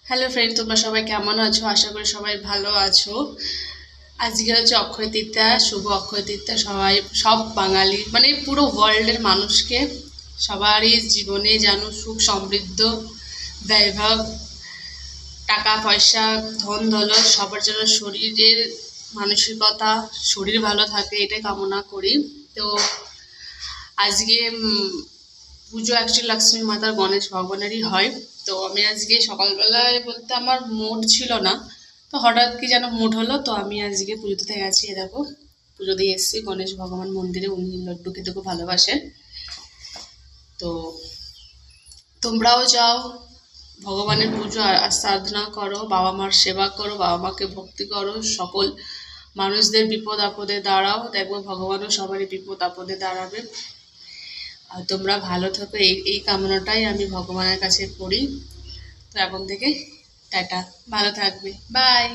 Hello friend, তোমরা সবাই কেমন আছো? আশা করি সবাই ভালো আছো। আজকে হচ্ছে অক্ষয় তৃতীয়া, শুভ অক্ষয় তৃতীয়া। সব বাঙালি মানে পুরো ওয়ার্ল্ডের মানুষকে সবারই জীবনে যেন সুখ সমৃদ্ধ, বৈভব, টাকা পয়সা, ধন দৌলত সবার যেন শরীরের মানসিকতা, শরীর ভালো থাকে এটাই কামনা করি। তো আজকে পুজো অ্যাকচুয়ালি লক্ষ্মী মাতার, গণেশ ভগবানেরই হয়। তো আমি আজকে সকালবেলায় বলতে আমার মুড ছিল না, তো হঠাৎ কি যেন মুড হলো, তো আমি আজকে পুজো দিতে গেছি। দেখো, পুজো দিয়ে এসেছি গণেশ ভগবান মন্দিরে, উনি লড্ডু খেতে খুব ভালোবাসেন। তো তোমরাও যাও, ভগবানের পুজো সাধনা করো, বাবা মার সেবা করো, বাবা মাকে ভক্তি করো, সকল মানুষদের বিপদ আপদে দাঁড়াও, দেখবো ভগবানও সবারই বিপদ আপদে দাঁড়াবে। আর তোমরা ভালো থাকো, এই এই কামনাটাই আমি ভগবানের কাছে করি। তো এখন থেকে টাটা, ভালো থাকবে, বাই।